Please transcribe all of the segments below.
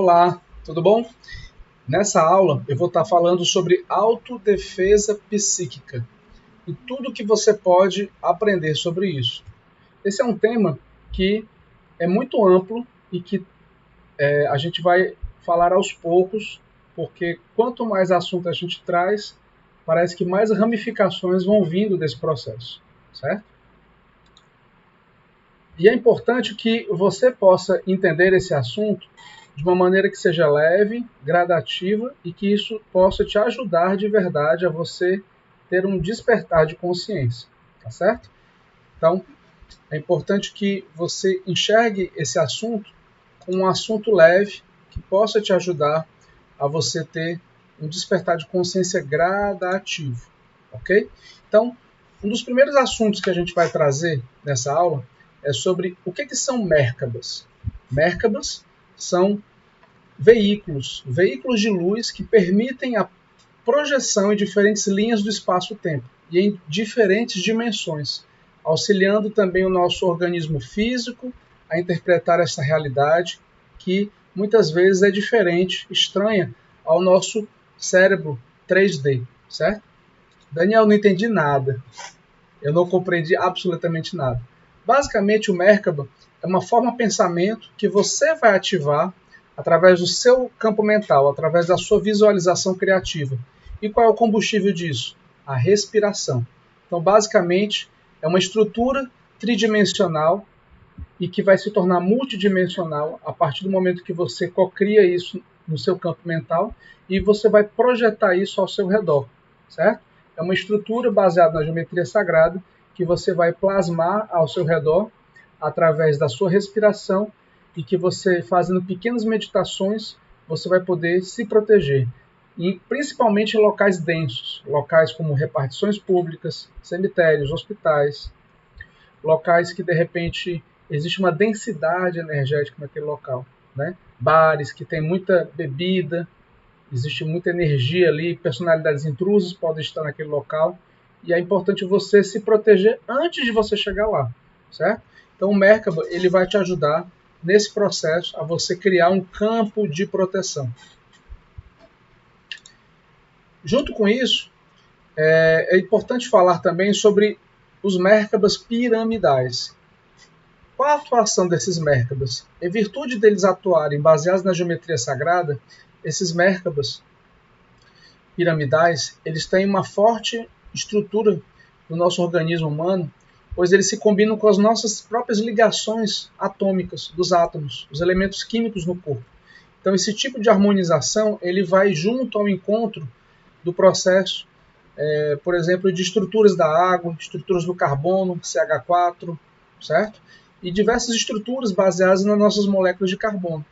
Olá, tudo bom? Nessa aula eu vou estar falando sobre autodefesa psíquica e tudo que você pode aprender sobre isso. Esse é um tema que é muito amplo e que a gente vai falar aos poucos, porque quanto mais assunto a gente traz, parece que mais ramificações vão vindo desse processo, certo? E é importante que você possa entender esse assunto de uma maneira que seja leve, gradativa e que isso possa te ajudar de verdade a você ter um despertar de consciência, tá certo? Então, é importante que você enxergue esse assunto como um assunto leve que possa te ajudar a você ter um despertar de consciência gradativo, ok? Então, um dos primeiros assuntos que a gente vai trazer nessa aula é sobre o que são Merkabas. Merkabas são veículos de luz que permitem a projeção em diferentes linhas do espaço-tempo e em diferentes dimensões, auxiliando também o nosso organismo físico a interpretar essa realidade que muitas vezes é diferente, estranha ao nosso cérebro 3D, certo? Daniel, não entendi nada. Eu não compreendi absolutamente nada. Basicamente, o Merkaba é uma forma de pensamento que você vai ativar através do seu campo mental, através da sua visualização criativa. E qual é o combustível disso? A respiração. Então, basicamente, é uma estrutura tridimensional e que vai se tornar multidimensional a partir do momento que você cocria isso no seu campo mental e você vai projetar isso ao seu redor, certo? É uma estrutura baseada na geometria sagrada que você vai plasmar ao seu redor através da sua respiração e que você, fazendo pequenas meditações, você vai poder se proteger. E principalmente em locais densos, locais como repartições públicas, cemitérios, hospitais, locais que de repente existe uma densidade energética naquele local, né? Bares que tem muita bebida, existe muita energia ali, personalidades intrusas podem estar naquele local, e é importante você se proteger antes de você chegar lá, certo? Então o Merkaba, ele vai te ajudar nesse processo a você criar um campo de proteção. Junto com isso, é importante falar também sobre os Merkabas piramidais. Qual a atuação desses Merkabas? Em virtude deles atuarem baseados na geometria sagrada, esses Merkabas piramidais, eles têm uma forte estrutura no nosso organismo humano, pois eles se combinam com as nossas próprias ligações atômicas dos átomos, os elementos químicos no corpo. Então, esse tipo de harmonização, ele vai junto ao encontro do processo, por exemplo, de estruturas da água, estruturas do carbono, CH4, certo? E diversas estruturas baseadas nas nossas moléculas de carbono.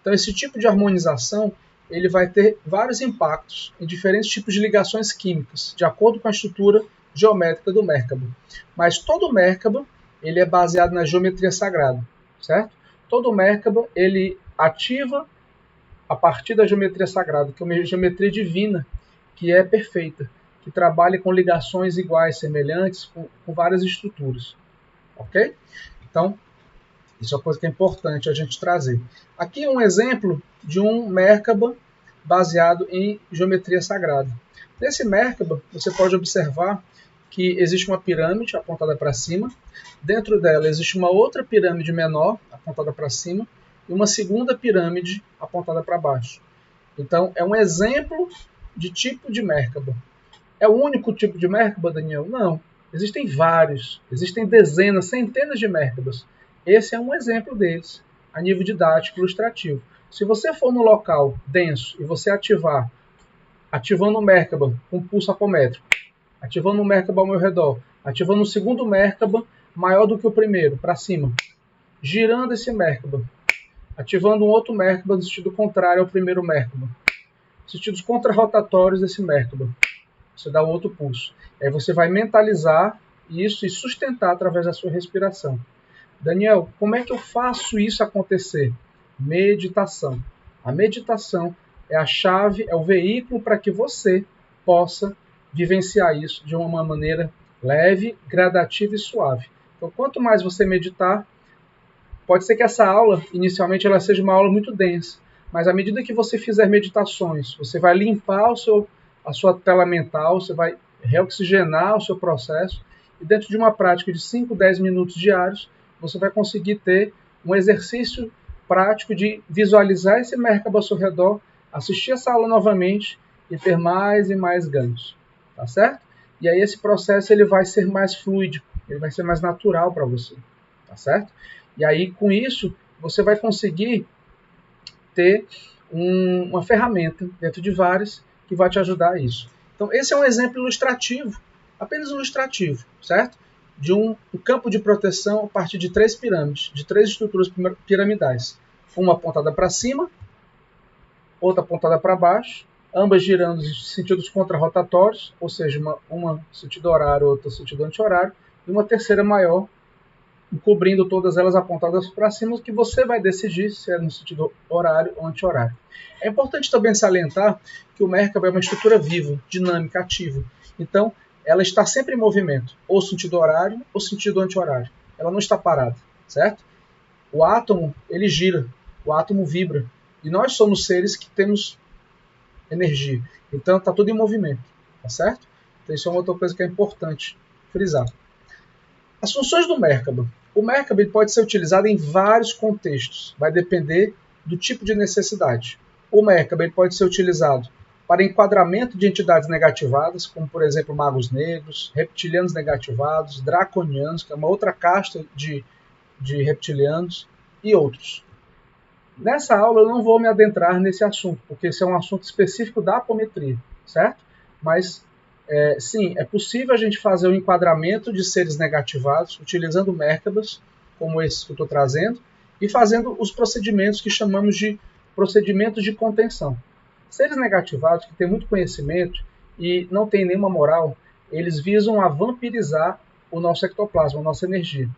Então, esse tipo de harmonização ele vai ter vários impactos em diferentes tipos de ligações químicas, de acordo com a estrutura geométrica do Merkaba. Mas todo Merkaba ele é baseado na geometria sagrada, certo? Todo Merkaba ele ativa a partir da geometria sagrada, que é uma geometria divina, que é perfeita, que trabalha com ligações iguais, semelhantes, com várias estruturas. Ok? Então, isso é uma coisa que é importante a gente trazer. Aqui é um exemplo de um Merkaba baseado em geometria sagrada. Nesse Merkaba, você pode observar que existe uma pirâmide apontada para cima. Dentro dela existe uma outra pirâmide menor, apontada para cima, e uma segunda pirâmide apontada para baixo. Então, é um exemplo de tipo de Merkaba. É o único tipo de Merkaba, Daniel? Não. Existem vários. Existem dezenas, centenas de Merkabas. Esse é um exemplo deles, a nível didático, ilustrativo. Se você for no local denso e você ativando o Merkaba com pulso apométrico, ativando o Merkaba ao meu redor, ativando o segundo Merkaba maior do que o primeiro, para cima, girando esse Merkaba, ativando um outro Merkaba no sentido contrário ao primeiro Merkaba, sentidos contrarrotatórios desse Merkaba, você dá um outro pulso. Aí você vai mentalizar isso e sustentar através da sua respiração. Daniel, como é que eu faço isso acontecer? Meditação. A meditação é a chave, é o veículo para que você possa vivenciar isso de uma maneira leve, gradativa e suave. Então, quanto mais você meditar, pode ser que essa aula, inicialmente, ela seja uma aula muito densa, Mas à medida que você fizer meditações, você vai limpar a sua tela mental, você vai reoxigenar o seu processo, e dentro de uma prática de 5, 10 minutos diários, você vai conseguir ter um exercício prático de visualizar esse Merkaba ao seu redor, assistir essa aula novamente e ter mais e mais ganhos, tá certo? E aí esse processo ele vai ser mais fluido, ele vai ser mais natural para você, tá certo? E aí com isso você vai conseguir ter uma ferramenta dentro de várias que vai te ajudar a isso. Então esse é um exemplo ilustrativo, apenas ilustrativo, certo? De um campo de proteção a partir de 3 pirâmides, de 3 estruturas piramidais. Uma apontada para cima, outra apontada para baixo, ambas girando em sentidos contrarrotatórios, ou seja, uma sentido horário, outra sentido anti-horário, e uma terceira maior, cobrindo todas elas apontadas para cima, que você vai decidir se é no sentido horário ou anti-horário. É importante também salientar que o Merkaba é uma estrutura viva, dinâmica, ativa. Então, ela está sempre em movimento, ou sentido horário ou sentido anti-horário. Ela não está parada, certo? O átomo, ele gira, o átomo vibra. E nós somos seres que temos energia. Então, está tudo em movimento, tá certo? Então, isso é uma outra coisa que é importante frisar. As funções do Merkaba. O Merkaba pode ser utilizado em vários contextos, vai depender do tipo de necessidade. O Merkaba pode ser utilizado para enquadramento de entidades negativadas, como por exemplo magos negros, reptilianos negativados, draconianos, que é uma outra casta de reptilianos, e outros. Nessa aula eu não vou me adentrar nesse assunto, porque esse é um assunto específico da apometria, certo? Mas sim, é possível a gente fazer o enquadramento de seres negativados utilizando Merkabas, como esse que eu estou trazendo, e fazendo os procedimentos que chamamos de procedimentos de contenção. Seres negativados que têm muito conhecimento e não têm nenhuma moral, eles visam a vampirizar o nosso ectoplasma, a nossa energia.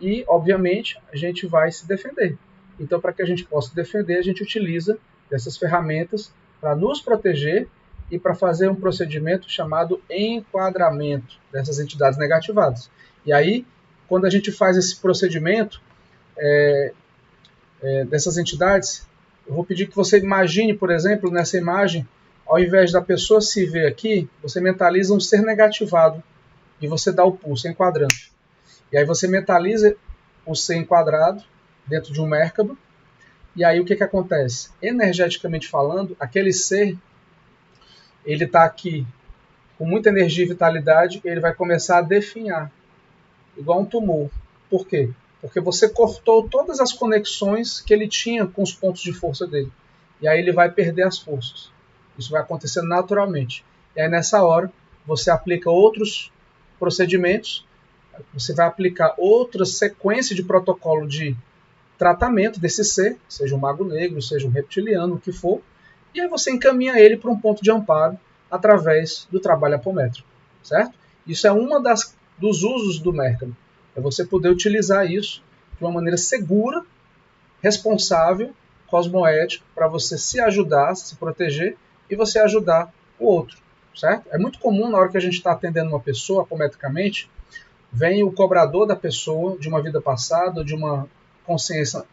E, obviamente, a gente vai se defender. Então, para que a gente possa defender, a gente utiliza dessas ferramentas para nos proteger e para fazer um procedimento chamado enquadramento dessas entidades negativadas. E aí, quando a gente faz esse procedimento dessas entidades, eu vou pedir que você imagine, por exemplo, nessa imagem, ao invés da pessoa se ver aqui, você mentaliza um ser negativado e você dá o pulso enquadrando. E aí você mentaliza o ser enquadrado dentro de um Merkaba, e aí o que acontece? Energeticamente falando, aquele ser, ele está aqui com muita energia e vitalidade, ele vai começar a definhar, igual um tumor. Por quê? Porque você cortou todas as conexões que ele tinha com os pontos de força dele. E aí ele vai perder as forças. Isso vai acontecer naturalmente. E aí nessa hora, você aplica outros procedimentos, você vai aplicar outra sequência de protocolo de tratamento desse ser, seja um mago negro, seja um reptiliano, o que for, e aí você encaminha ele para um ponto de amparo através do trabalho apométrico, certo? Isso é uma dos usos do Merkaba, é você poder utilizar isso de uma maneira segura, responsável, cosmoética, para você se ajudar, se proteger e você ajudar o outro, certo? É muito comum na hora que a gente está atendendo uma pessoa apometricamente, vem o cobrador da pessoa de uma vida passada, de uma consciência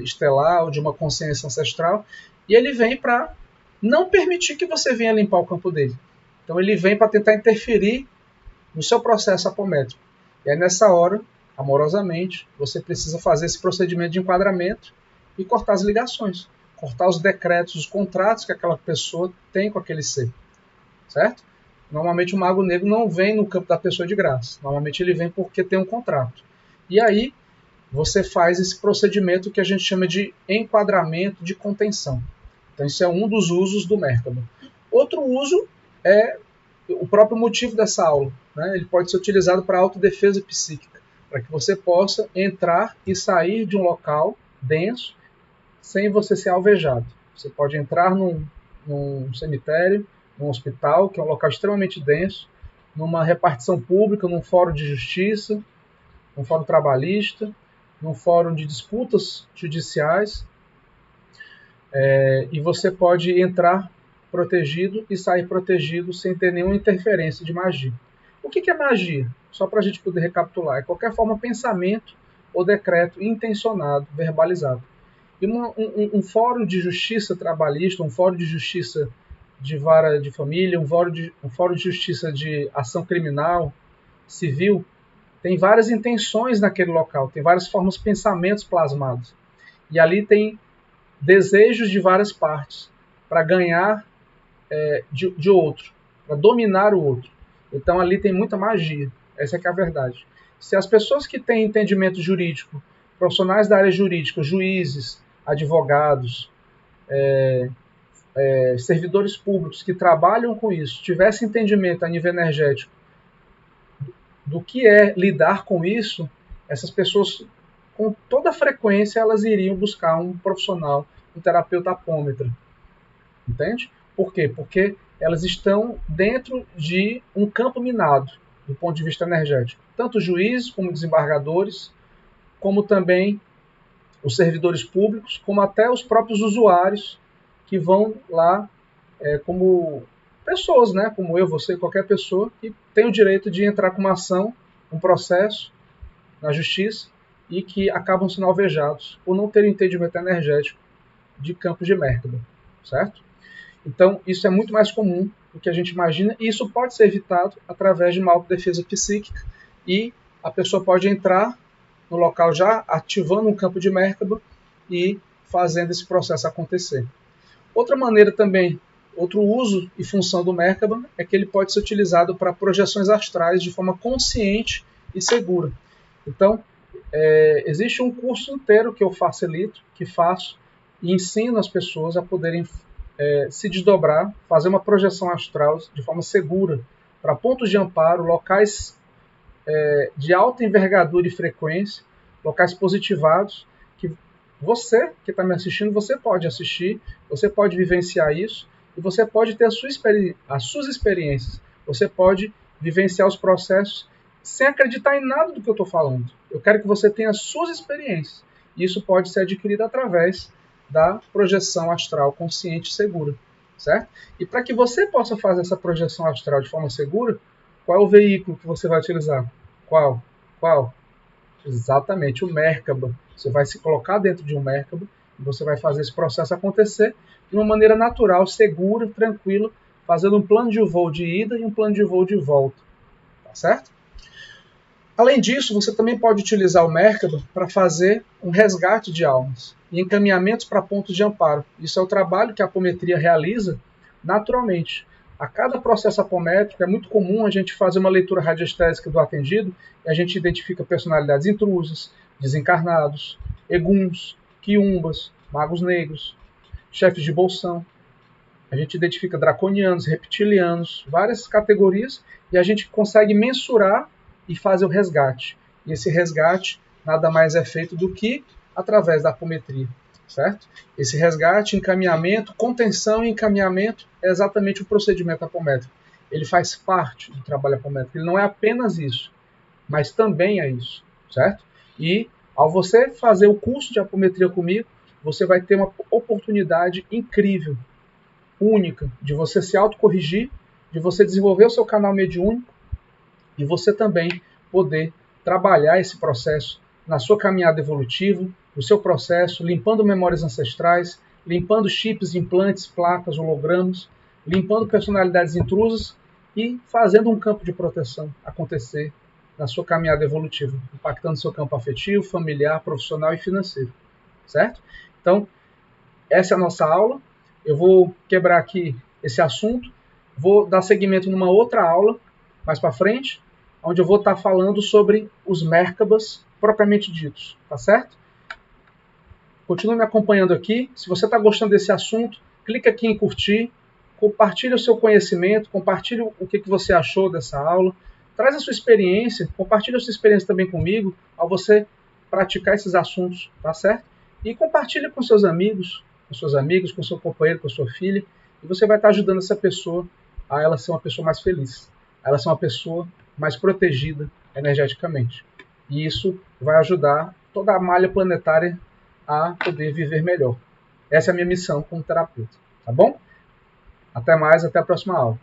estelar, ou de uma consciência ancestral, e ele vem para não permitir que você venha limpar o campo dele. Então ele vem para tentar interferir no seu processo apométrico. E aí nessa hora, amorosamente, você precisa fazer esse procedimento de enquadramento e cortar as ligações, cortar os decretos, os contratos que aquela pessoa tem com aquele ser, certo? Normalmente o mago negro não vem no campo da pessoa de graça. Normalmente ele vem porque tem um contrato. E aí você faz esse procedimento que a gente chama de enquadramento de contenção. Então isso é um dos usos do Merkaba. Outro uso é o próprio motivo dessa aula. Né? Ele pode ser utilizado para autodefesa psíquica, para que você possa entrar e sair de um local denso sem você ser alvejado. Você pode entrar num cemitério, num hospital, que é um local extremamente denso, numa repartição pública, num fórum de justiça, num fórum trabalhista, num fórum de disputas judiciais, e você pode entrar protegido e sair protegido sem ter nenhuma interferência de magia. O que é magia? Só para a gente poder recapitular, é qualquer forma pensamento ou decreto intencionado, verbalizado. E um fórum de justiça trabalhista, um fórum de justiça de vara de família, um fórum de justiça de ação criminal, civil, tem várias intenções naquele local, tem várias formas de pensamentos plasmados. E ali tem desejos de várias partes para ganhar de outro, para dominar o outro. Então ali tem muita magia, essa é que é a verdade. Se as pessoas que têm entendimento jurídico, profissionais da área jurídica, juízes, advogados, servidores públicos que trabalham com isso, tivessem entendimento a nível energético do que é lidar com isso, essas pessoas, com toda frequência, elas iriam buscar um profissional, um terapeuta apômetra. Entende? Por quê? Porque elas estão dentro de um campo minado, do ponto de vista energético. Tanto juízes, como desembargadores, como também os servidores públicos, como até os próprios usuários que vão lá como pessoas, né? Como eu, você, qualquer pessoa que tem o direito de entrar com uma ação, um processo na justiça e que acabam sendo alvejados por não terem entendimento energético de campos de Merkaba, certo? Então, isso é muito mais comum do que a gente imagina, e isso pode ser evitado através de uma autodefesa psíquica, e a pessoa pode entrar no local já ativando um campo de Merkaba e fazendo esse processo acontecer. Outra maneira também, outro uso e função do Merkaba é que ele pode ser utilizado para projeções astrais de forma consciente e segura. Então, existe um curso inteiro que eu facilito, que faço, e ensino as pessoas a poderem se desdobrar, fazer uma projeção astral de forma segura para pontos de amparo, locais de alta envergadura e frequência, locais positivados, que você que está me assistindo, você pode assistir, você pode vivenciar isso, e você pode ter as suas experiências, você pode vivenciar os processos sem acreditar em nada do que eu estou falando. Eu quero que você tenha as suas experiências, e isso pode ser adquirido através da projeção astral consciente e segura, certo? E para que você possa fazer essa projeção astral de forma segura, qual é o veículo que você vai utilizar? Qual? Exatamente, o Merkaba. Você vai se colocar dentro de um Merkaba e você vai fazer esse processo acontecer de uma maneira natural, segura, tranquila, fazendo um plano de voo de ida e um plano de voo de volta, tá certo? Além disso, você também pode utilizar o Merkaba para fazer um resgate de almas e encaminhamentos para pontos de amparo. Isso é o trabalho que a apometria realiza naturalmente. A cada processo apométrico é muito comum a gente fazer uma leitura radiestésica do atendido e a gente identifica personalidades intrusas, desencarnados, eguns, quiumbas, magos negros, chefes de bolsão. A gente identifica draconianos, reptilianos, várias categorias, e a gente consegue mensurar e fazer o resgate. E esse resgate nada mais é feito do que através da apometria, certo? Esse resgate, encaminhamento, contenção e encaminhamento é exatamente o procedimento apométrico. Ele faz parte do trabalho apométrico. Ele não é apenas isso, mas também é isso, certo? E ao você fazer o curso de apometria comigo, você vai ter uma oportunidade incrível, única, de você se autocorrigir, de você desenvolver o seu canal mediúnico e você também poder trabalhar esse processo na sua caminhada evolutiva, no seu processo, limpando memórias ancestrais, limpando chips, implantes, placas, hologramas, limpando personalidades intrusas e fazendo um campo de proteção acontecer na sua caminhada evolutiva, impactando seu campo afetivo, familiar, profissional e financeiro, certo? Então, essa é a nossa aula. Eu vou quebrar aqui esse assunto, vou dar seguimento numa outra aula mais para frente, onde eu vou estar falando sobre os Merkabas propriamente ditos, tá certo? Continue me acompanhando aqui. Se você está gostando desse assunto, clica aqui em curtir, compartilhe o seu conhecimento, compartilhe o que você achou dessa aula, traz a sua experiência, compartilhe a sua experiência também comigo ao você praticar esses assuntos, tá certo? E compartilhe com seus amigos, com seus amigos, com seu companheiro, com sua filha, e você vai estar ajudando essa pessoa a ela ser uma pessoa mais feliz, a ela ser uma pessoa mais protegida energeticamente. E isso vai ajudar toda a malha planetária a poder viver melhor. Essa é a minha missão como terapeuta, tá bom? Até mais, até a próxima aula.